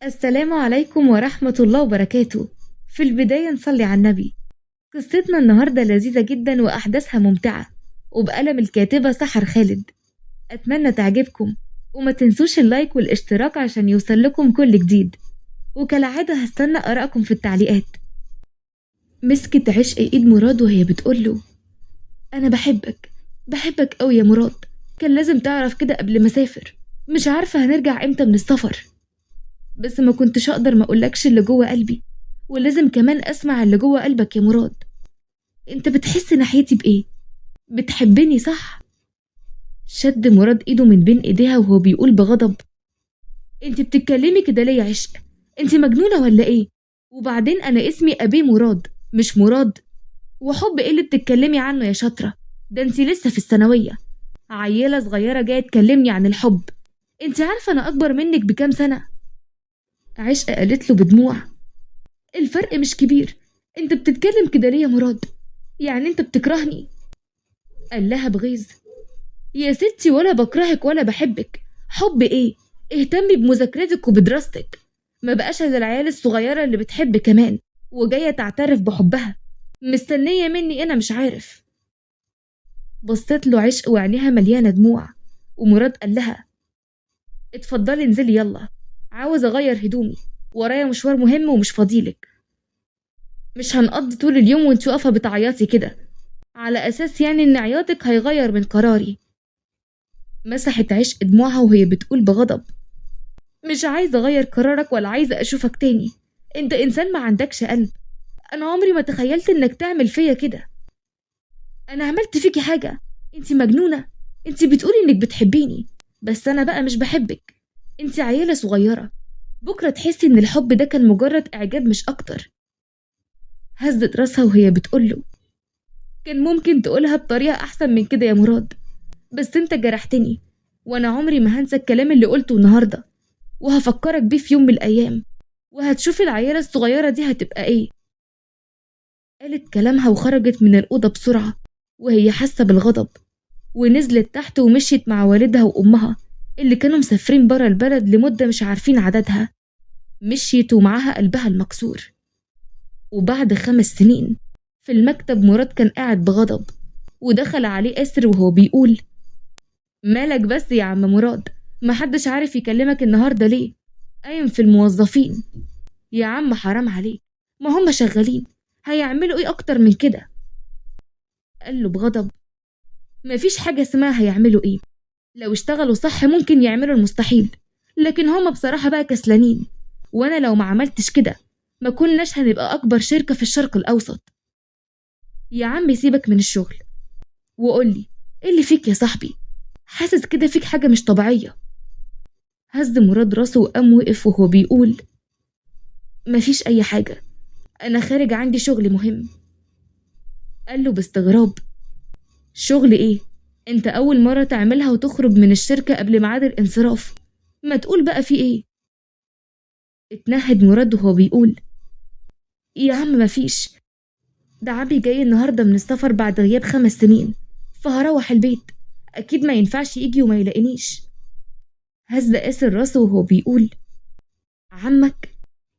السلام عليكم ورحمة الله وبركاته. في البداية نصلي على النبي. قصتنا النهاردة لذيذة جدا وأحداثها ممتعة، وبقلم الكاتبة سحر خالد. أتمنى تعجبكم، وما تنسوش اللايك والاشتراك عشان يوصل لكم كل جديد، وكالعادة هستنى آرائكم في التعليقات. مسكت عشق إيد مراد وهي بتقوله: أنا بحبك، بحبك أوي يا مراد. كان لازم تعرف كده قبل ما أسافر. مش عارفة هنرجع إمتى من السفر، بس ما كنتش أقدر ما أقولكش اللي جوه قلبي، ولازم كمان أسمع اللي جوه قلبك يا مراد. أنت بتحس ناحيتي بإيه؟ بتحبني صح؟ شد مراد إيده من بين إيديها وهو بيقول بغضب: أنت بتتكلمي كده ليه يا عشق؟ أنت مجنونة ولا إيه؟ وبعدين أنا اسمي أبي مراد مش مراد. وحب إيه اللي بتتكلمي عنه يا شاطرة؟ ده أنت لسه في الثانوية، عيلة صغيرة جاية تكلمني عن الحب. أنت عارفة أنا أكبر منك بكام سنة؟ عشق قالت له بدموع: الفرق مش كبير. انت بتتكلم كده ليه يا مراد؟ يعني انت بتكرهني؟ قال لها بغيظ: يا ستي ولا بكرهك ولا بحبك. حب ايه؟ اهتمي بمذاكرتك وبدراستك. ما بقاش زي العيال الصغيرة اللي بتحب كمان وجاية تعترف بحبها. مستنية مني انا مش عارف. بصت له عشق وعينيها مليانة دموع، ومراد قال لها: اتفضلي انزلي يلا، عاوز اغير هدومي، ورايا مشوار مهم ومش فاضيلك. مش هنقضي طول اليوم وانت واقفة بتعيطي كده، على أساس يعني إن عياطك هيغير من قراري. مسحت عشق دموعها وهي بتقول بغضب: مش عايزة أغير قرارك ولا عايزة أشوفك تاني. أنت إنسان ما عندكش قلب. أنا عمري ما تخيلت إنك تعمل فيا كده. أنا عملت فيكي حاجة؟ أنت مجنونة. أنت بتقولي إنك بتحبيني، بس أنا بقى مش بحبك. أنت عيلة صغيرة، بكرة تحسي إن الحب ده كان مجرد إعجاب مش أكتر. هزت راسها وهي بتقوله: كان ممكن تقولها بطريقة أحسن من كده يا مراد، بس انت جرحتني، وانا عمري ما هنسى الكلام اللي قلته النهاردة، وهفكرك بيه في يوم من الأيام، وهتشوف العيالة الصغيرة دي هتبقى ايه. قالت كلامها وخرجت من الأوضة بسرعة وهي حاسة بالغضب، ونزلت تحت ومشيت مع والدها وأمها اللي كانوا مسافرين برا البلد لمدة مش عارفين عددها. مشيت ومعاها قلبها المكسور. وبعد 5 سنين في المكتب مراد كان قاعد بغضب، ودخل عليه آسر وهو بيقول: مالك بس يا عم مراد؟ محدش عارف يكلمك النهاردة ليه؟ قايم في الموظفين. يا عم حرام عليك، ما هم شغالين، هيعملوا ايه اكتر من كده؟ قال له بغضب: مفيش حاجة اسمها هيعملوا ايه. لو اشتغلوا صح ممكن يعملوا المستحيل، لكن هم بصراحة بقى كسلانين. وانا لو ما عملتش كده ما كناش هنبقى اكبر شركة في الشرق الاوسط. يا عم سيبك من الشغل وقولي ايه اللي فيك يا صاحبي؟ حاسس كده فيك حاجة مش طبيعية. هز مراد راسه وقام وقف وهو بيقول: مفيش أي حاجة، أنا خارج عندي شغل مهم. قال له باستغراب: شغل إيه؟ أنت أول مرة تعملها وتخرج من الشركة قبل ميعاد الانصراف، ما تقول بقى في إيه؟ اتنهد مراد وهو بيقول: يا عم مفيش، ده عمي جاي النهاردة من السفر بعد غياب 5 سنين، فهروح البيت، أكيد ما ينفعش يجي وما يلاقينيش. هز آسر راسه وهو بيقول: عمك؟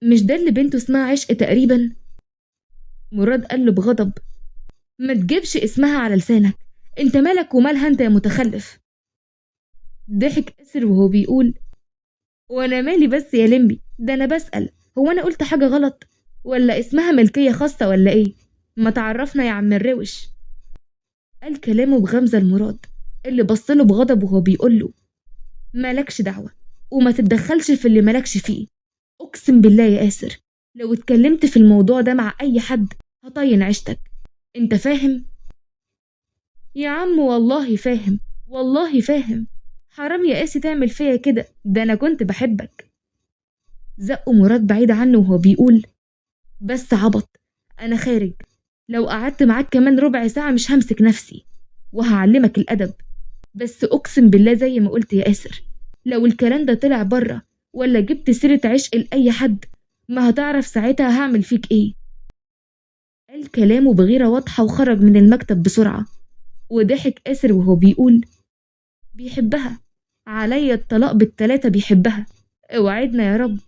مش ده اللي بنته اسمها عشق تقريبا؟ مراد قال له بغضب: ما تجيبش اسمها على لسانك، انت مالك ومالها انت يا متخلف. ضحك آسر وهو بيقول: وانا مالي بس يا لمبي، ده انا بسأل، هو انا قلت حاجة غلط؟ ولا اسمها ملكية خاصة ولا ايه؟ ما تعرفنا يا عم الروش. قال كلامه بغمزة المراد اللي بصله بغضب وهو بيقول له: مالكش دعوة، وما تتدخلش في اللي مالكش فيه. اقسم بالله يا آسر لو اتكلمت في الموضوع ده مع اي حد هطين عيشتك، انت فاهم؟ يا عم والله فاهم، والله فاهم. حرام يا قاسي تعمل فيا كده، ده انا كنت بحبك. زقه مراد بعيد عنه وهو بيقول: بس عبط، انا خارج. لو قعدت معاك كمان ربع ساعة مش همسك نفسي، وهعلمك الادب. بس اقسم بالله زي ما قلت يا آسر، لو الكلام ده طلع بره ولا جبت سيرة عشق لأي حد، ما هتعرف ساعتها هعمل فيك ايه. قال كلامه بغيرة واضحة وخرج من المكتب بسرعة. وضحك آسر وهو بيقول: بيحبها، عليا الطلاق بالتلاتة بيحبها، اوعدنا يا رب.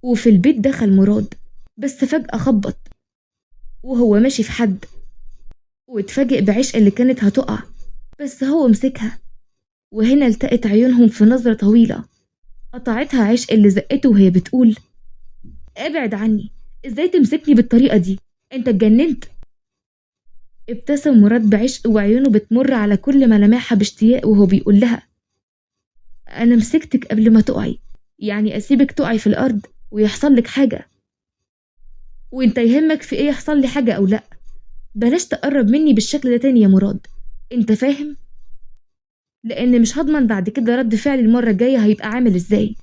وفي البيت دخل مراد، بس فجأة خبط وهو ماشي في حد، واتفاجئ بعشق اللي كانت هتقع، بس هو مسكها. وهنا التقت عيونهم في نظرة طويلة قطعتها عشق اللي زقته وهي بتقول: ابعد عني، ازاي تمسكني بالطريقة دي؟ انت اتجننت. ابتسم مراد بعشق وعيونه بتمر على كل ملامحها باشتياق وهو بيقول لها: انا مسكتك قبل ما تقعي، يعني اسيبك تقعي في الارض ويحصل لك حاجة؟ وانت يهمك في ايه يحصل لي حاجة او لا؟ بلاش تقرب مني بالشكل ده تاني يا مراد، انت فاهم؟ لان مش هضمن بعد كده رد فعلي المرة الجاية هيبقى عامل ازاي.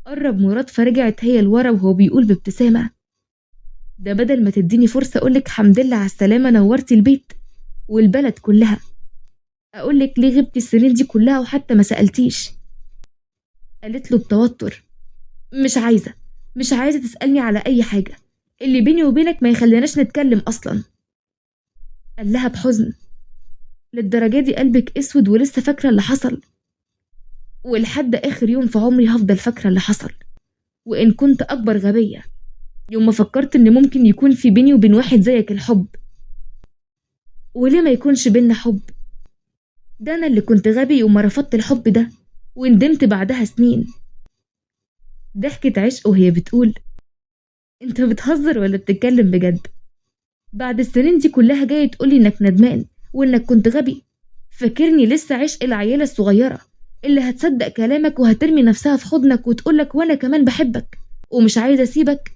قرب مراد فرجعت هي لورا وهو بيقول بابتسامة: ده بدل ما تديني فرصة اقولك حمد لله على السلامة، نورتي البيت والبلد كلها. اقولك ليه غبتي السنين دي كلها وحتى ما سألتيش؟ قالت له بتوتر: مش عايزة تسألني على اي حاجة، اللي بيني وبينك ما يخليناش نتكلم اصلا. قال لها بحزن: للدرجة دي قلبك اسود ولسه فاكرة اللي حصل؟ ولحد اخر يوم في عمري هفضل فاكرة اللي حصل، وان كنت اكبر غبية يوم ما فكرت ان ممكن يكون في بيني وبين واحد زيك الحب. وليه ما يكونش بينا حب؟ ده انا اللي كنت غبي يوم ما رفضت الحب ده وندمت بعدها سنين. ضحكت عشق وهي بتقول: انت بتهزر ولا بتتكلم بجد؟ بعد السنين دي كلها جاي تقولي انك ندمان وانك كنت غبي؟ فاكرني لسه عشق العيلة الصغيرة اللي هتصدق كلامك وهترمي نفسها في حضنك وتقولك وانا كمان بحبك ومش عايزة اسيبك؟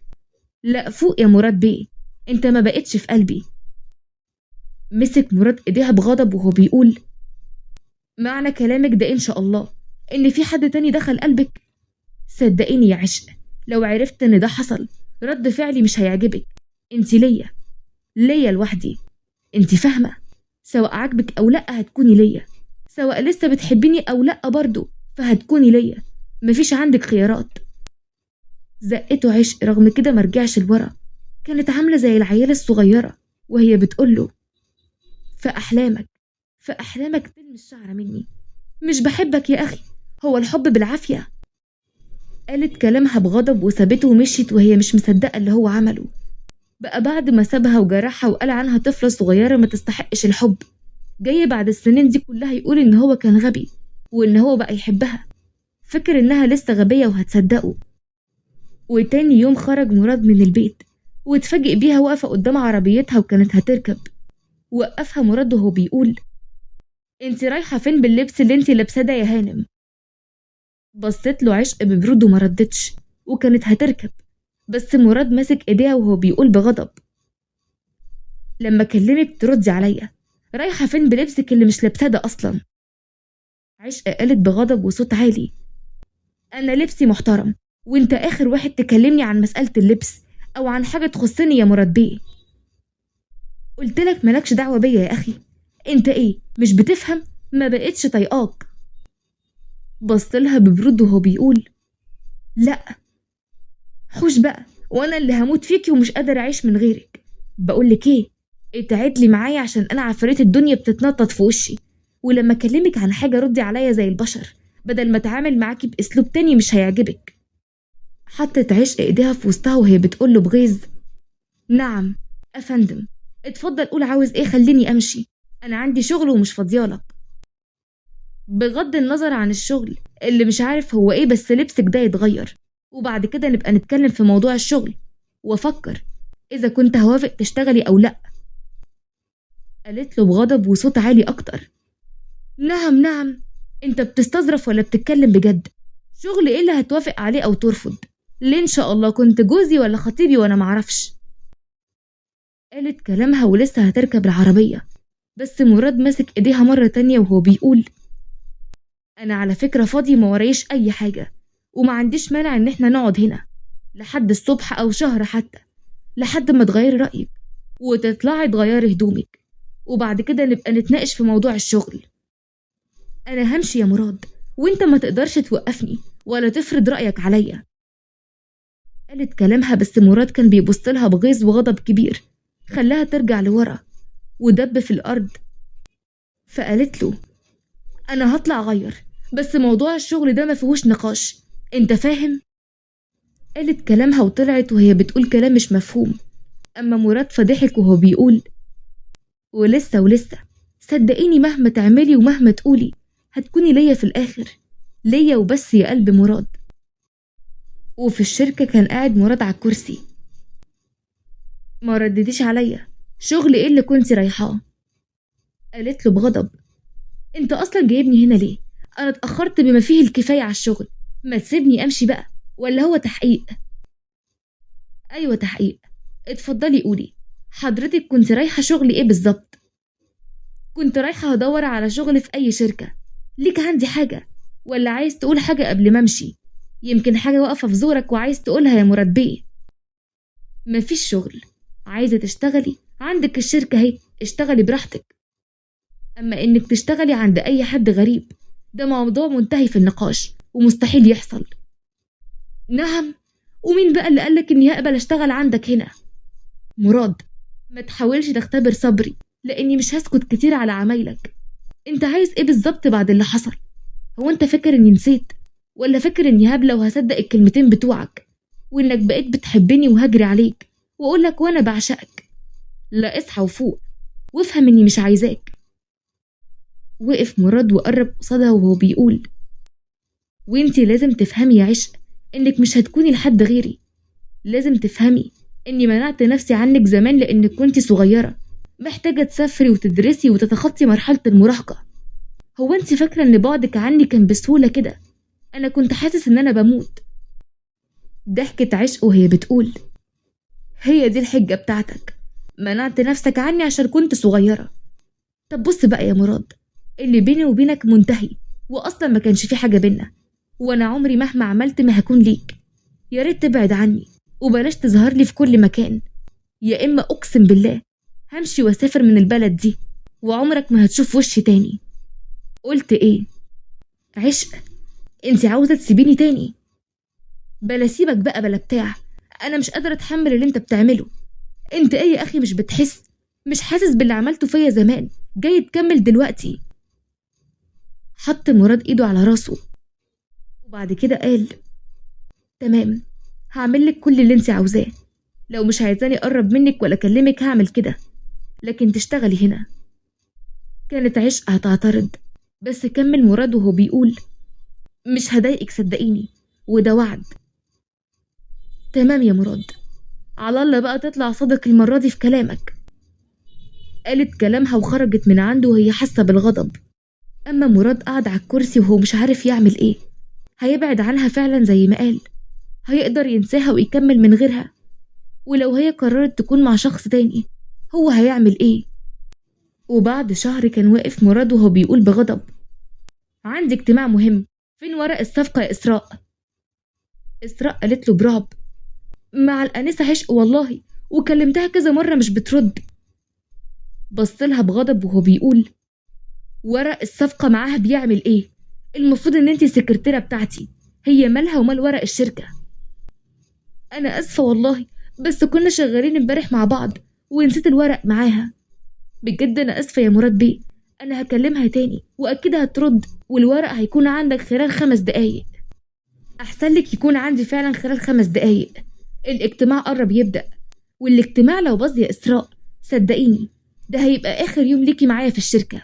لا فوق يا مراد بيه، انت ما بقتش في قلبي. مسك مراد ايديها بغضب وهو بيقول: معنى كلامك ده ان شاء الله ان في حد تاني دخل قلبك؟ صدقيني يا عشق، لو عرفت ان ده حصل رد فعلي مش هيعجبك. انت ليا لوحدي، انت فاهمة؟ سواء عجبك او لا هتكوني ليا، سواء لسه بتحبيني او لا برضو فهتكوني ليا، مفيش عندك خيارات. زقته عشق رغم كده مرجعش لورا، كانت عاملة زي العيلة الصغيرة وهي بتقوله: في أحلامك تلمس شعرة مني، مش بحبك يا أخي، هو الحب بالعافية؟ قالت كلامها بغضب وسابته ومشيت وهي مش مصدقة اللي هو عمله. بقى بعد ما سابها وجرحها وقال عنها طفلة صغيرة ما تستحقش الحب، جاي بعد السنين دي كلها يقول إن هو كان غبي وإن هو بقى يحبها، فكر إنها لسه غبية وهتصدقه. وتاني يوم خرج مراد من البيت واتفاجئ بيها واقفة قدام عربيتها وكانت هتركب. وقفها مراد وهو بيقول: انت رايحة فين باللبس اللي انت لابساه ده يا هانم؟ بصت له عشق ببرود وما ردتش وكانت هتركب، بس مراد ماسك ايديها وهو بيقول بغضب: لما اكلمك تردي عليا، رايحة فين بلبسك اللي مش لابساه ده اصلا؟ عشق قالت بغضب وصوت عالي: انا لبسي محترم، وانت اخر واحد تكلمني عن مسألة اللبس او عن حاجة تخصني يا مراد بيه. قلتلك مالكش دعوة بيا يا اخي، انت ايه مش بتفهم؟ ما بقتش طايقاك. بصلها ببرود وهو بيقول: لا حوش بقى، وانا اللي هموت فيكي ومش قادر اعيش من غيرك. بقولك ايه، ابتعدلي معايا عشان انا عفريت الدنيا بتتنطط في وشي، ولما اكلمك عن حاجة ردي عليا زي البشر بدل ما اتعامل معاكي باسلوب تاني مش هيعجبك. حطت عشق ايديها في وسطها وهي بتقوله بغيظ: نعم افندم، اتفضل قول عاوز ايه، خليني امشي، انا عندي شغل ومش فاضيالك. بغض النظر عن الشغل اللي مش عارف هو ايه، بس لبسك ده يتغير وبعد كده نبقى نتكلم في موضوع الشغل وافكر اذا كنت هوافق تشتغلي او لا. قالت له بغضب وصوت عالي اكتر: نعم، انت بتستظرف ولا بتتكلم بجد؟ شغل ايه اللي هتوافق عليه او ترفض؟ ليه ان شاء الله كنت جوزي ولا خطيبي وانا معرفش؟ قالت كلامها ولسه هتركب العربية، بس مراد ماسك ايديها مرة تانية وهو بيقول: انا على فكرة فاضي ما ورايش اي حاجة، وما عنديش مانع ان احنا نقعد هنا لحد الصبح او شهر حتى، لحد ما تغيري رأيك وتطلعي تغيري هدومك، وبعد كده نبقى نتناقش في موضوع الشغل. انا همشي يا مراد وانت ما تقدرش توقفني ولا تفرض رأيك عليا. قالت كلامها بس مراد كان بيبصلها بغيظ وغضب كبير خلاها ترجع لورا ودب في الأرض. فقالت له: أنا هطلع أغير، بس موضوع الشغل ده ما فيهوش نقاش، أنت فاهم؟ قالت كلامها وطلعت وهي بتقول كلام مش مفهوم. أما مراد فضحك وهو بيقول: ولسه ولسه، صدقيني مهما تعملي ومهما تقولي هتكوني ليا في الآخر، ليا وبس يا قلب مراد. وفي الشركة كان قاعد مراد على الكرسي. ما ردتيش عليا، شغل ايه اللي كنتي رايحاه؟ قالت له بغضب: انت اصلا جايبني هنا ليه؟ انا اتأخرت بما فيه الكفاية على الشغل، ما تسيبني امشي بقى، ولا هو تحقيق؟ ايوه تحقيق. اتفضلي قولي، حضرتك كنت رايحة شغل ايه بالظبط؟ كنت رايحة هدور على شغل في اي شركة. ليك عندي حاجة ولا عايز تقول حاجة قبل ما امشي؟ يمكن حاجة واقفة في زورك وعايز تقولها يا مراد بيه. مفيش شغل. عايزة تشتغلي عندك الشركة اهي، اشتغلي براحتك. اما انك تشتغلي عند اي حد غريب ده موضوع منتهي في النقاش ومستحيل يحصل. نعم؟ ومين بقى اللي قالك اني هقبل اشتغل عندك هنا؟ مراد، ما تحاولش تختبر صبري، لاني مش هسكت كتير على عمايلك. انت عايز ايه بالظبط بعد اللي حصل؟ هو انت فاكر اني نسيت، ولا فاكر اني هبلة وهصدق الكلمتين بتوعك، وانك بقيت بتحبني وهجري عليك واقولك وانا بعشقك؟ لا، اصحى وفوق وافهم اني مش عايزاك. وقف مراد وقرب قصادها وهو بيقول: وانتي لازم تفهمي يا عشق انك مش هتكوني لحد غيري. لازم تفهمي اني منعت نفسي عنك زمان لانك كنتي صغيرة محتاجة تسافري وتدرسي وتتخطي مرحلة المراهقة. هو انتي فاكرة ان بعدك عني كان بسهولة كده؟ انا كنت حاسس ان انا بموت. ضحكت عشق وهي بتقول: هي دي الحجة بتاعتك، منعت نفسك عني عشان كنت صغيرة. طب بص بقى يا مراد، اللي بيني وبينك منتهي، واصلا ما كانش في حاجة بينا، وانا عمري مهما عملت ما هكون ليك. يا ريت تبعد عني وبلاش تظهر لي في كل مكان، يا اما اقسم بالله همشي واسافر من البلد دي وعمرك ما هتشوف وشي تاني. قلت ايه؟ عشق، انتي عاوزة تسيبيني تاني؟ بلا سيبك بقى بلا بتاع، انا مش قادرة اتحمل اللي انت بتعمله. انت ايه يا اخي، مش بتحس؟ مش حاسس باللي عملته فيا زمان جاي تكمل دلوقتي؟ حط مراد ايده على راسه وبعد كده قال: تمام، هعملك كل اللي انت عاوزاه. لو مش عايزاني اقرب منك ولا اكلمك هعمل كده، لكن تشتغلي هنا. كانت عشق هتعترض، بس كمل مراد وهو بيقول: مش هضايقك صدقيني، وده وعد. تمام يا مراد، على الله بقى تطلع صادق المرة دي في كلامك. قالت كلامها وخرجت من عنده وهي حاسة بالغضب. أما مراد قعد على الكرسي وهو مش عارف يعمل إيه. هيبعد عنها فعلا زي ما قال؟ هيقدر ينساها ويكمل من غيرها؟ ولو هي قررت تكون مع شخص تاني هو هيعمل إيه؟ وبعد شهر كان واقف مراد وهو بيقول بغضب: عندي اجتماع مهم، فين ورق الصفقة يا إسراء؟ إسراء قالت له برعب: مع الأنسة عشق والله، وكلمتها كذا مرة مش بترد. بصلها بغضب وهو بيقول: ورق الصفقة معاها بيعمل ايه؟ المفروض ان انتي السكرتيرة بتاعتي، هي مالها ومال ورق الشركة؟ انا اسفة والله، بس كنا شغالين امبارح مع بعض ونسيت الورق معاها. بجد انا اسفة يا مراد بيه، انا هكلمها تاني واكيد هترد، والورق هيكون عندك خلال 5 دقايق. احسن لك يكون عندي فعلا خلال 5 دقايق. الاجتماع قرب يبدأ، والاجتماع لو باظ يا اسراء صدقيني ده هيبقى اخر يوم ليكي معايا في الشركة.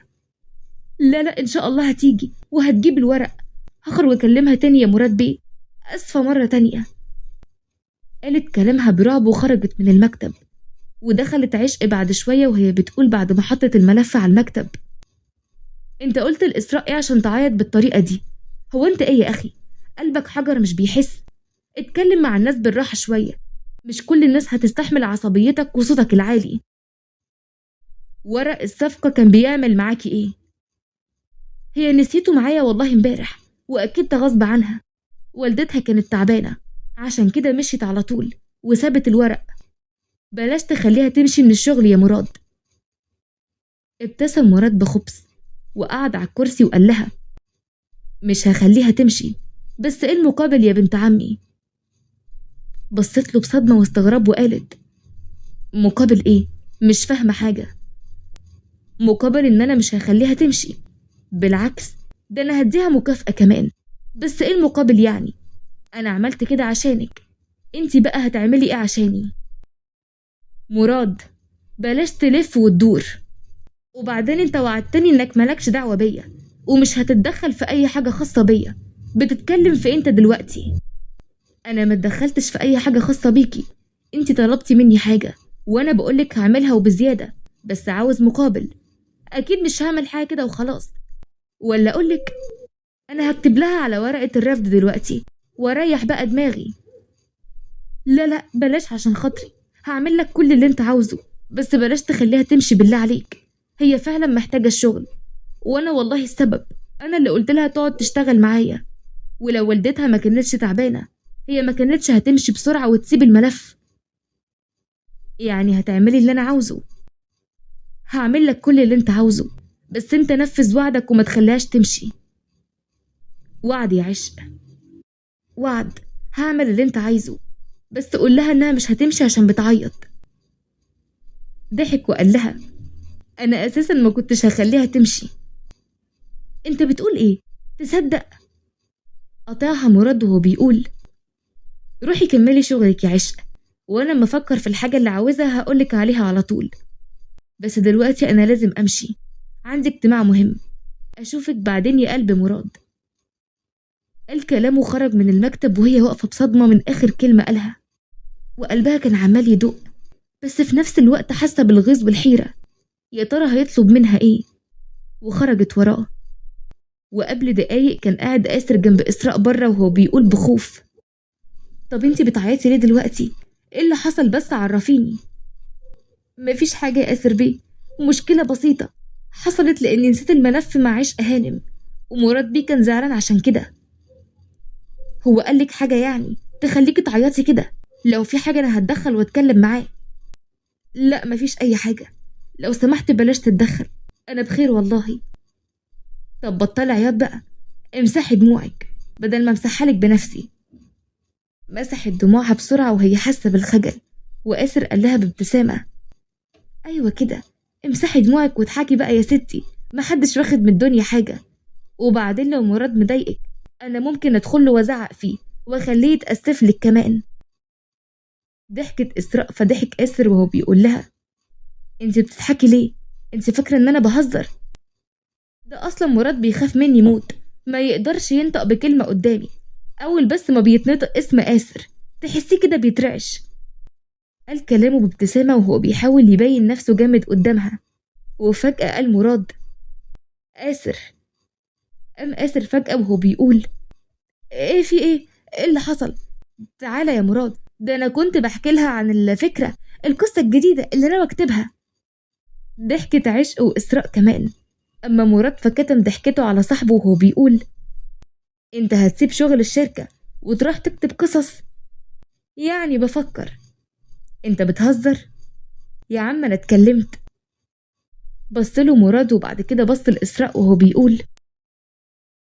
لا لا، ان شاء الله هتيجي وهتجيب الورق. هخرج واكلمها تاني يا مراد بيه، اسفة مرة تانية. قالت كلامها برعب وخرجت من المكتب. ودخلت عشق بعد شوية وهي بتقول بعد ما حطت الملف على المكتب: انت قلت لإسراء ايه عشان تعيط بالطريقة دي؟ هو انت ايه يا اخي، قلبك حجر مش بيحس؟ اتكلم مع الناس بالراحة شوية، مش كل الناس هتستحمل عصبيتك وصوتك العالي. ورق الصفقة كان بيعمل معاكي ايه؟ هي نسيته معايا والله امبارح، واكيد ده غصب عنها. والدتها كانت تعبانة عشان كده مشيت على طول وسابت الورق. بلاش تخليها تمشي من الشغل يا مراد. ابتسم مراد بخبث وقعد على الكرسي وقال لها: مش هخليها تمشي، بس ايه المقابل يا بنت عمي؟ بصت له بصدمة واستغراب وقالت: مقابل ايه؟ مش فاهمة حاجة. مقابل ان انا مش هخليها تمشي، بالعكس ده انا هديها مكافأة كمان. بس ايه المقابل يعني؟ انا عملت كده عشانك، انتي بقى هتعملي ايه عشاني؟ مراد، بلاش تلف وتدور. وبعدين انت وعدتني انك مالكش دعوة بيا ومش هتتدخل في اي حاجة خاصة بيا. بتتكلم في انت دلوقتي؟ انا ما اتدخلتش في اي حاجة خاصة بيكي. انتي طلبتي مني حاجة وانا بقولك هعملها وبزيادة، بس عاوز مقابل. اكيد مش هعمل حاجة كده وخلاص. ولا اقولك، انا هكتب لها على ورقة الرفض دلوقتي واريح بقى دماغي. لا لا بلاش عشان خاطري، هعمل لك كل اللي انت عاوزه، بس بلاش تخليها تمشي بالله عليك. هي فعلا محتاجة الشغل، وانا والله السبب. انا اللي قلت لها تقعد تشتغل معايا، ولو والدتها ما كانتش تعبانة هي ما كانتش هتمشي بسرعة وتسيب الملف. يعني هتعملي اللي انا عاوزه؟ هعمل لك كل اللي انت عاوزه، بس انت نفذ وعدك وما تخليهاش تمشي. وعد يا عشق، وعد. هعمل اللي انت عايزه، بس تقول لها انها مش هتمشي عشان بتعيط. ضحك وقال لها، انا اساسا ما كنتش هخليها تمشي. انت بتقول ايه؟ تصدق؟ قطعها مراد وهو بيقول، روحي كملي شغلك يا عشق، وانا لما افكر في الحاجة اللي عاوزها هقولك عليها على طول. بس دلوقتي انا لازم امشي، عندي اجتماع مهم. اشوفك بعدين يا قلب مراد. قال كلامه وخرج من المكتب وهي واقفة بصدمة من اخر كلمة قالها، وقلبها كان عمال يدق، بس في نفس الوقت حاسة بالغيظ والحيرة. يا ترى هيطلب منها ايه؟ وخرجت وراه. وقبل دقايق كان قاعد آسر جنب إسراء بره وهو بيقول بخوف، طب انتي بتعيطي ليه دلوقتي؟ ايه اللي حصل بس عرفيني. مفيش حاجة يا آسر بيه، مشكلة بسيطة حصلت لأني نسيت الملف مع عشق هانم، ومراد بيه كان زعلان عشان كده. هو قالك حاجة يعني تخليكي تعيطي كده؟ لو في حاجة أنا هتدخل واتكلم معاه. لا مفيش أي حاجة، لو سمحت بلاش تتدخل، أنا بخير والله. طب بطلي عياط بقى، امسحي دموعك بدل ما امسحها بنفسي. مسحت دموعها بسرعة وهي حاسة بالخجل، وآسر قال لها بابتسامة، أيوة كده، امسحي دموعك واضحكي بقى يا ستي، محدش واخد من الدنيا حاجة. وبعدين لو مراد مضايقك أنا ممكن أدخله وأزعق فيه وأخليه يتأسف لك كمان. ضحكت إسراء فضحك آسر وهو بيقول لها، انت بتضحكي ليه؟ انت فاكرة إن أنا بهزر؟ ده أصلا مراد بيخاف مني موت، ما يقدرش ينطق بكلمة قدامي. أول بس ما بيتنطق اسم آسر تحسيه كده بيترعش. قال كلامه بابتسامة وهو بيحاول يبين نفسه جامد قدامها. وفجأة قال مراد، آسر. قام آسر فجأة وهو بيقول، ايه في ايه؟ ايه اللي حصل؟ تعالى يا مراد، ده أنا كنت بحكي لها عن الفكرة، القصة الجديدة اللي أنا بكتبها. ضحكت عشق وإسراء كمان. أما مراد فكتم ضحكته على صاحبه وهو بيقول، انت هتسيب شغل الشركة وتروح تكتب قصص؟ يعني بفكر. انت بتهزر؟ يا عم انا اتكلمت. بصله مراد وبعد كده بص لإسراء وهو بيقول،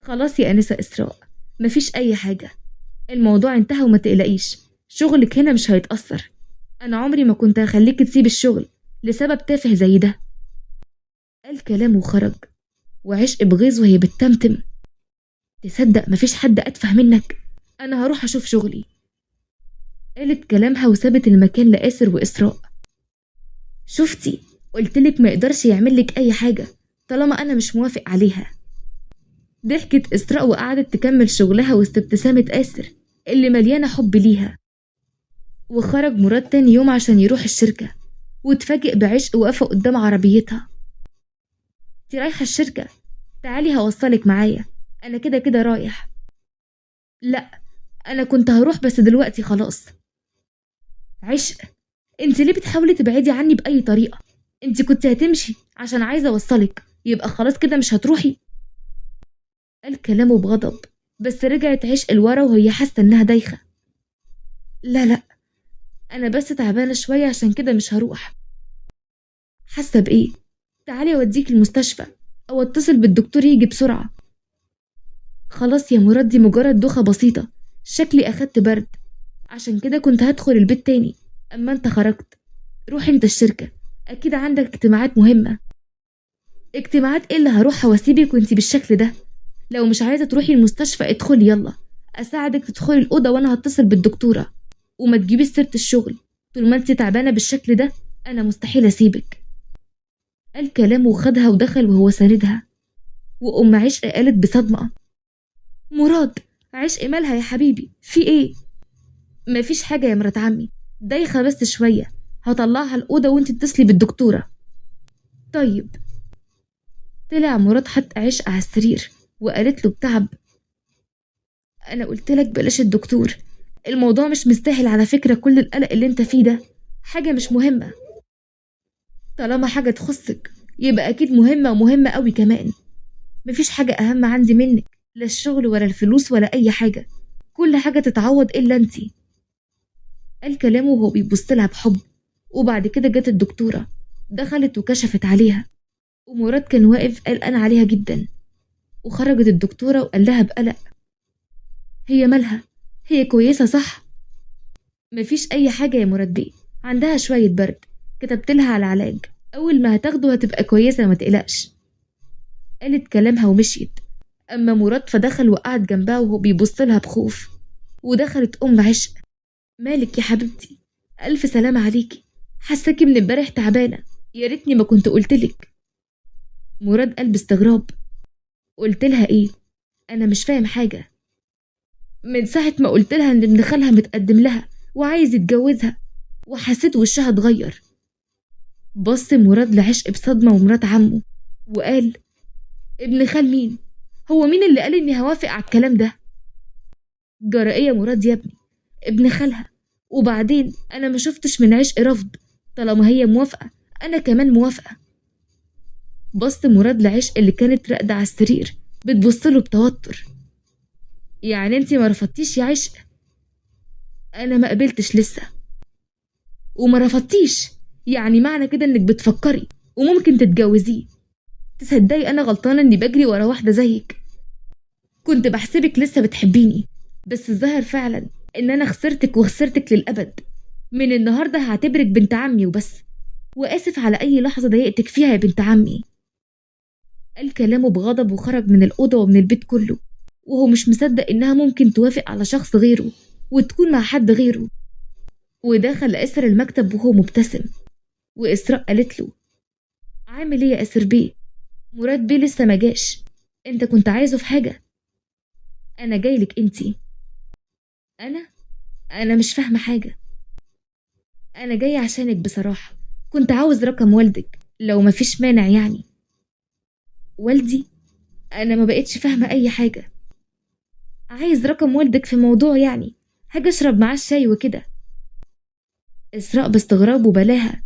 خلاص يا أنسة إسراء، مفيش أي حاجة، الموضوع انتهى وما تقلقيش، شغلك هنا مش هيتأثر. أنا عمري ما كنت هخليك تسيب الشغل لسبب تافه زي ده. قال كلامه وخرج، وعشق بغيظ وهي بتتمتم، تصدق مفيش حد أتفه منك، أنا هروح أشوف شغلي. قالت كلامها وسابت المكان لآسر وإسراء. شفتي؟ قلتلك ما يقدرش يعملك أي حاجة طالما أنا مش موافق عليها. ضحكت إسراء وقعدت تكمل شغلها وسط ابتسامة آسر اللي مليانة حب ليها. وخرج مراد تاني يوم عشان يروح الشركة، واتفاجئ بعشق واقفة قدام عربيتها. انتي رايحة الشركة؟ تعالي هوصلك معايا، أنا كده كده رايح. لا أنا كنت هروح بس دلوقتي خلاص. عشق، انتي ليه بتحاولي تبعدي عني بأي طريقة؟ انتي كنت هتمشي عشان عايزة أوصلك، يبقى خلاص كده مش هتروحي. قال كلامه بغضب، بس رجعت عشق لورا وهي حاسة إنها دايخة. لا لا، أنا بس تعبانة شوية عشان كده مش هروح. حاسة بإيه؟ تعالي أوديك المستشفى أو أتصل بالدكتور يجي بسرعة. خلاص يا مراد، دي مجرد دوخة بسيطة، شكلي أخدت برد، عشان كده كنت هدخل البيت تاني أما أنت خرجت. روح أنت الشركة، أكيد عندك اجتماعات مهمة. اجتماعات إيه اللي هروحها واسيبك وانتي بالشكل ده؟ لو مش عايزة تروحي المستشفى ادخلي يلا، أساعدك تدخلي الأوضة وأنا هتصل بالدكتورة. وما تجيبيش سيرة الشغل. طول ما انت تعبانة بالشكل ده انا مستحيل اسيبك. قال كلامه وخدها ودخل وهو ساندها. وأم عشق قالت بصدمة: مراد، عشق مالها يا حبيبي، في ايه؟ مفيش حاجة يا مرات عمي، دايخة بس شوية، هطلعها الأوضة وانت اتصلي بالدكتورة. طيب. طلع مراد حط عشق على السرير وقالت له بتعب: انا قلتلك بلاش الدكتور، الموضوع مش مستاهل على فكرة كل القلق اللي انت فيه ده، حاجة مش مهمة. طالما حاجة تخصك يبقى أكيد مهمة ومهمة قوي كمان. مفيش حاجة أهم عندي منك، لا الشغل ولا الفلوس ولا أي حاجة، كل حاجة تتعوض إلا انتي. قال كلامه وهو بيبصلها بحب. وبعد كده جت الدكتورة، دخلت وكشفت عليها، ومراد كان واقف قلقان عليها جدا. وخرجت الدكتورة وقال لها بقلق: هي مالها؟ هي كويسة صح؟ مفيش أي حاجة يا مراد بيه، عندها شوية برد، كتبت لها على علاج، أول ما هتاخده هتبقى كويسة ما تقلقش. قالت كلامها ومشيت. أما مراد فدخل وقعد جنبها وهو بيبص لها بخوف. ودخلت أم عشق: مالك يا حبيبتي؟ ألف سلامة عليكي، حساكي من امبارح تعبانة، يا ريتني ما كنت قلتلك. مراد قال باستغراب: قلت لها ايه؟ انا مش فاهم حاجة. من ساعة ما قلت لها ان ابن خالها متقدم لها وعايز يتجوزها وحسيت وشها اتغير. بص مراد لعشق بصدمة ومرات عمه وقال: ابن خال مين؟ هو مين اللي قال اني هوافق على الكلام ده؟ جرائية مراد يا ابني، ابن خالها. وبعدين انا ما شفتش من عشق رفض، طالما هي موافقة انا كمان موافقة. بص مراد لعشق اللي كانت راقدة على السرير بتبصله بتوتر: يعني انتي ما رفضتيش يا عشق؟ انا ما قبلتش لسه. وما رفضتيش؟ يعني معنى كده انك بتفكري وممكن تتجوزيه. تصدقي انا غلطانة اني بجري ورا واحدة زيك، كنت بحسبك لسه بتحبيني، بس الظاهر فعلا ان انا خسرتك وخسرتك للابد. من النهاردة هعتبرك بنت عمي وبس، واسف على اي لحظة ضايقتك فيها يا بنت عمي. قال كلامه بغضب وخرج من الأوضة ومن البيت كله، وهو مش مصدق إنها ممكن توافق على شخص غيره وتكون مع حد غيره. ودخل أسر المكتب وهو مبتسم. وإسراء قالت له: عامل إيه يا أسر بيه؟ مراد بيه لسه ما جاش، أنت كنت عايزه في حاجة؟ أنا جايلك أنتي. أنا مش فاهمة حاجة. أنا جاية عشانك بصراحة، كنت عاوز رقم والدك لو مفيش مانع يعني. والدي؟ أنا ما بقتش فاهمة أي حاجة. عايز رقم والدك في موضوع يعني، هاجي اشرب معاه الشاي وكده. اسراء باستغراب وبلاها: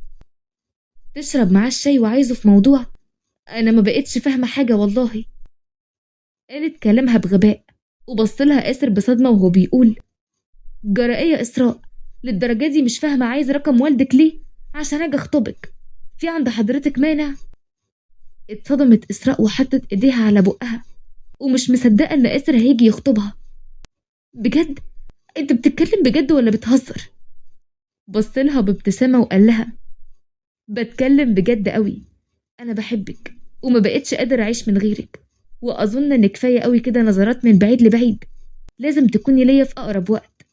تشرب معاه الشاي وعايزه في موضوع؟ انا ما بقتش فاهمه حاجه والله. قالت كلامها بغباء. وبصلها آسر بصدمه وهو بيقول: جرائية اسراء، للدرجه دي مش فاهمه عايز رقم والدك ليه؟ عشان اجي اخطبك، في عند حضرتك مانع؟ اتصدمت اسراء وحطت ايديها على بقها ومش مصدقه ان آسر هيجي يخطبها. بجد؟ انت بتتكلم بجد ولا بتهزر؟ بصلها بابتسامه وقال لها: بتكلم بجد قوي، انا بحبك وما بقتش قادر اعيش من غيرك، واظن ان كفايه قوي كده نظرات من بعيد لبعيد، لازم تكوني ليا في اقرب وقت.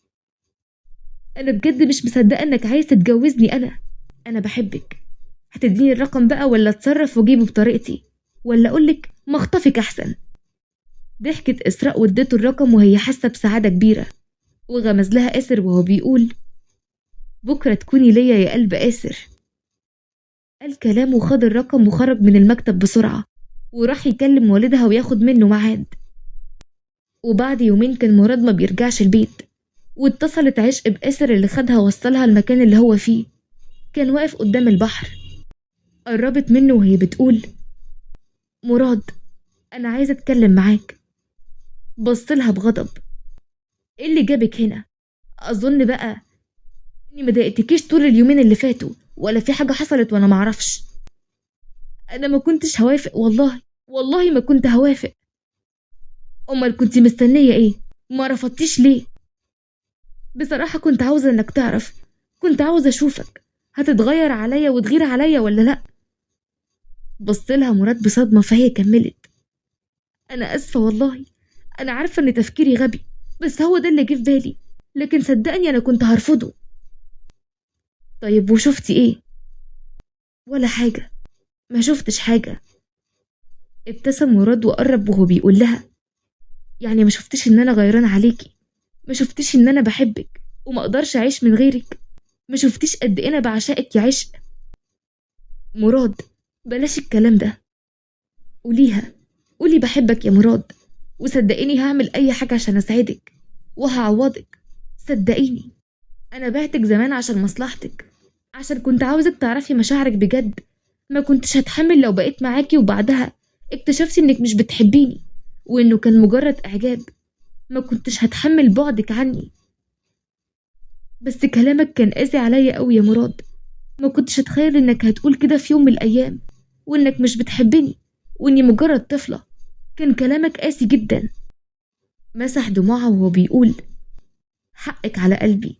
انا بجد مش مصدقه انك عايز تتجوزني. انا بحبك. هتديني الرقم بقى ولا اتصرف واجيبه بطريقتي، ولا اقولك ما اخطفك احسن؟ ضحكت اسراء وادته الرقم وهي حاسه بسعاده كبيره. وغمز لها آسر وهو بيقول: بكره تكوني ليا يا قلب آسر. قال كلامه وخد الرقم وخرج من المكتب بسرعة وراح يكلم والدها وياخد منه ميعاد. وبعد يومين كان مراد ما بيرجعش البيت، واتصلت عشق بآسر اللي خدها ووصلها المكان اللي هو فيه. كان واقف قدام البحر. قربت منه وهي بتقول: مراد، أنا عايزة أتكلم معاك. بصلها بغضب: إيه اللي جابك هنا؟ أظن بقى إني مضايقتكيش طول اليومين اللي فاتوا، ولا في حاجة حصلت وأنا معرفش؟ أنا ما كنتش هوافق والله ما كنت هوافق. امال كنتي مستنيه ايه؟ ما رفضتيش ليه؟ بصراحه كنت عاوزه انك تعرف، كنت عاوزه اشوفك هتتغير عليا وتغير عليا ولا لا. بصلها مراد بصدمه فهي كملت: انا اسفه والله، انا عارفه ان تفكيري غبي، بس هو ده اللي جه في بالي، لكن صدقني أنا كنت هرفضه. طيب وشفتي إيه؟ ولا حاجة، ما شفتش حاجة. ابتسم مراد وقرب وهو بيقول لها يعني ما شفتش إن أنا غيران عليكي؟ ما شفتيش إن أنا بحبك وما أقدرش أعيش من غيرك؟ ما شفتيش قد إيه أنا بعشقك يا عشق؟ مراد بلاش الكلام ده، قوليها، قولي بحبك يا مراد، وصدقيني هعمل أي حاجة عشان أساعدك وهعوضك. صدقيني أنا بعتك زمان عشان مصلحتك، عشان كنت عاوزك تعرفي مشاعرك بجد. ما كنتش هتحمل لو بقيت معاكي وبعدها اكتشفتي إنك مش بتحبيني وإنه كان مجرد إعجاب. ما كنتش هتحمل بعدك عني. بس كلامك كان قاسي عليا قوي يا مراد. ما كنتش اتخيل انك هتقول كده في يوم من الايام، وانك مش بتحبني واني مجرد طفلة. كان كلامك قاسي جدا. مسح دموعه وهو بيقول حقك على قلبي،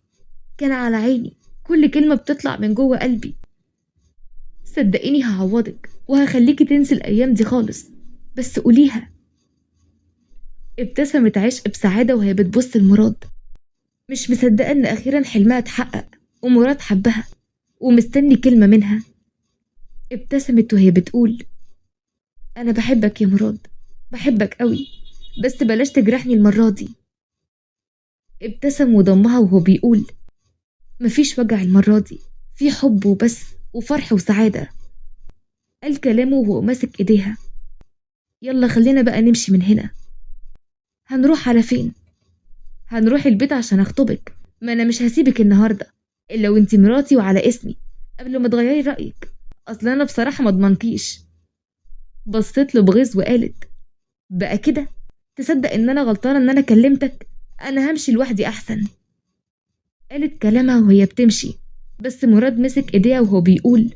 كان على عيني، كل كلمة بتطلع من جوه قلبي. صدقيني هعوضك وهخليكي تنسي الايام دي خالص، بس قوليها. ابتسمت عشق بسعادة وهي بتبص لمراد، مش مصدقة ان اخيرا حلمها اتحقق ومراد حبها ومستني كلمة منها. ابتسمت وهي بتقول أنا بحبك يا مراد، بحبك قوي، بس بلاش تجرحني المرة دي. ابتسم وضمها وهو بيقول مفيش وجع المرة دي، في حب وبس وفرح وسعادة. قال كلامه وهو ماسك ايديها. يلا خلينا بقى نمشي من هنا. هنروح على فين؟ هنروح البيت عشان اخطبك. ما انا مش هسيبك النهاردة الا وانتي مراتي وعلى اسمي، قبل ما تغيري رأيك. اصل انا بصراحة مضمنكيش. بصيت له بغيظ وقالت بقى كده تصدق ان انا غلطانة ان انا كلمتك؟ انا همشي لوحدي احسن. قالت كلامها وهي بتمشي، بس مراد مسك ايديها وهو بيقول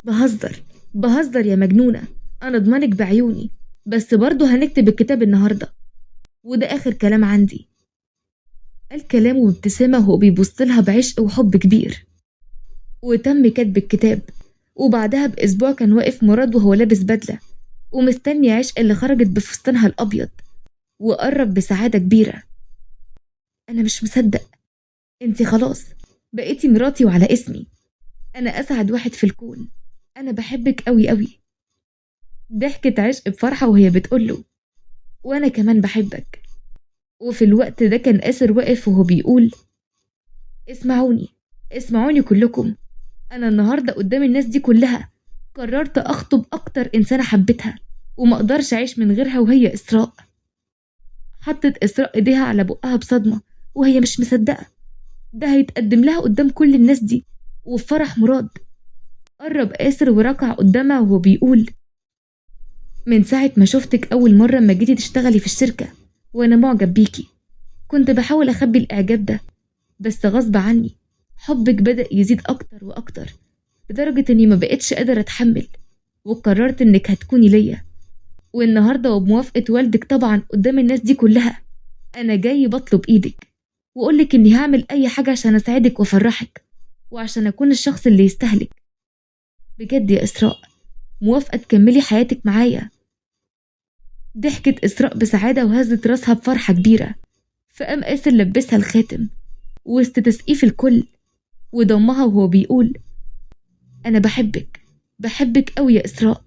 بهزر، بهزر يا مجنونة، انا اضمنك بعيوني، بس برضه هنكتب الكتاب النهاردة وده اخر كلام عندي. قال كلامه بابتسامة وهو بيبص لها بعشق وحب كبير. وتم كتب الكتاب، وبعدها باسبوع كان واقف مراد وهو لابس بدلة ومستني عشق اللي خرجت بفستانها الابيض، وقرب بسعادة كبيرة. انا مش مصدق، انتي خلاص بقيتي مراتي وعلى اسمي. انا اسعد واحد في الكون، انا بحبك قوي قوي. ضحكت عشق بفرحة وهي بتقوله وانا كمان بحبك. وفي الوقت ده كان آسر واقف وهو بيقول اسمعوني، اسمعوني كلكم، انا النهاردة قدام الناس دي كلها قررت اخطب اكتر انسانة حبيتها وما اقدرش اعيش من غيرها، وهي اسراء. حطت اسراء ايديها على بقها بصدمة وهي مش مصدقة ده هيتقدم لها قدام كل الناس دي وفي فرح مراد. قرب آسر وركع قدامها وهو بيقول من ساعة ما شفتك أول مرة ما جيتي تشتغلي في الشركة وأنا معجب بيكي. كنت بحاول أخبي الإعجاب ده، بس غصب عني حبك بدأ يزيد أكتر وأكتر، لدرجة إني ما بقتش قادرة أتحمل، وقررت إنك هتكوني ليا. والنهاردة وبموافقة والدك طبعا قدام الناس دي كلها، أنا جاي بطلب إيدك وأقولك إني هعمل أي حاجة عشان أساعدك وأفرحك وعشان أكون الشخص اللي يستهلك. بجد يا إسراء، موافقة تكملي حياتك معايا. ضحكت إسراء بسعادة وهزت راسها بفرحة كبيرة. فقام آسر لبسها الخاتم وسط تسقيف الكل وضمها وهو بيقول أنا بحبك، بحبك قوي يا إسراء.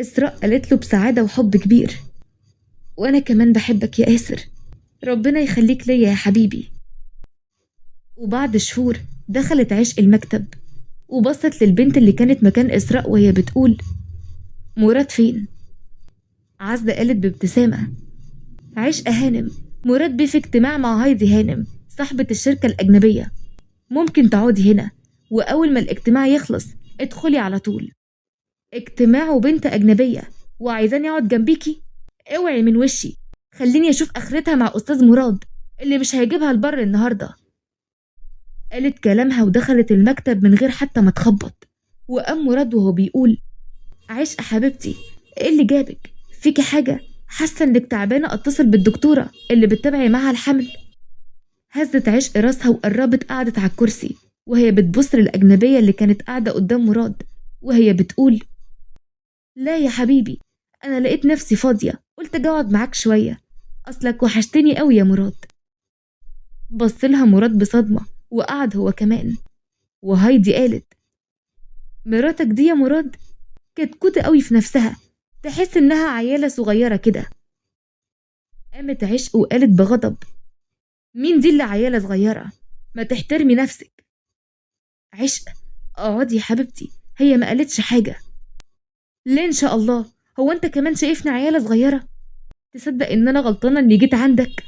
إسراء قالت له بسعادة وحب كبير وأنا كمان بحبك يا آسر، ربنا يخليك ليا يا حبيبي. وبعد شهور دخلت عشق المكتب وبصت للبنت اللي كانت مكان إسراء وهي بتقول مراد فين؟ عزة قالت بابتسامة عشق هانم، مراد بيه في اجتماع مع هايدي هانم صاحبة الشركة الأجنبية، ممكن تقعدي هنا وأول ما الاجتماع يخلص ادخلي على طول. اجتماع وبنت أجنبية وعايزاني أقعد جنبيكي؟ اوعي من وشي، خليني أشوف آخرتها مع أستاذ مراد اللي مش هيجيبها البر النهاردة. قالت كلامها ودخلت المكتب من غير حتى ما تخبط. وقام مراد وهو بيقول عشق حبيبتي، ايه اللي جابك؟ فيكي حاجة؟ حاسة انك تعبانة؟ اتصل بالدكتورة اللي بتتابعي معاها الحمل. هزت عشق راسها وقربت قعدت على الكرسي وهي بتبص للأجنبية اللي كانت قاعدة قدام مراد وهي بتقول لا يا حبيبي، أنا لقيت نفسي فاضية قلت أقعد معاك شوية، أصلك وحشتني قوي يا مراد. بصلها مراد بصدمة وقعد هو كمان. وهايدي قالت: مراتك دي يا مراد كتكوتة قوي في نفسها، تحس إنها عيالة صغيرة كده. قامت عشق وقالت بغضب: مين دي اللي عيالة صغيرة؟ ما تحترمي نفسك. عشق: اقعدي يا حبيبتي، هي ما قالتش حاجة. ليه إن شاء الله؟ هو أنت كمان شايفني عيالة صغيرة؟ تصدق إن أنا غلطانة إني جيت عندك؟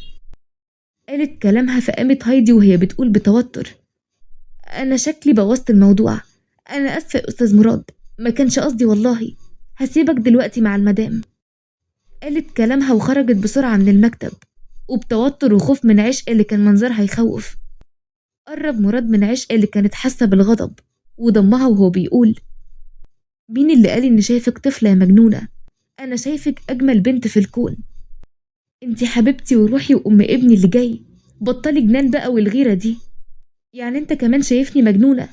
قالت كلامها فقامت هايدي وهي بتقول بتوتر: أنا شكلي بوظت الموضوع، أنا آسفة يا أستاذ مراد، ما كانش قصدي والله، هسيبك دلوقتي مع المدام. قالت كلامها وخرجت بسرعة من المكتب وبتوتر وخوف من عشق اللي كان منظرها يخوف. قرب مراد من عشق اللي كانت حاسة بالغضب وضمها وهو بيقول: مين اللي قال إني شايفك طفلة يا مجنونة؟ أنا شايفك أجمل بنت في الكون، انتي حبيبتي وروحي وأم ابني اللي جاي، بطلي جنان بقى والغيرة دي، يعني انت كمان شايفني مجنونة؟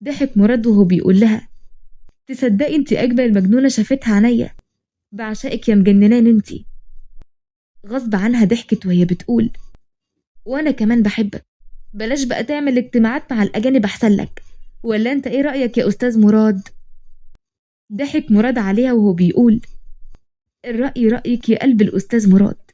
ضحك مراد وهو بيقول لها: تصدقي انتي أجمل مجنونة شافتها عينيا، بعشقك يا مجننان انتي. غصب عنها ضحكت وهي بتقول: وأنا كمان بحبك، بلاش بقى تعمل اجتماعات مع الأجانب أحسن لك، ولا انت ايه رأيك يا أستاذ مراد؟ ضحك مراد عليها وهو بيقول: الرأي رأيك يا قلب الأستاذ مراد،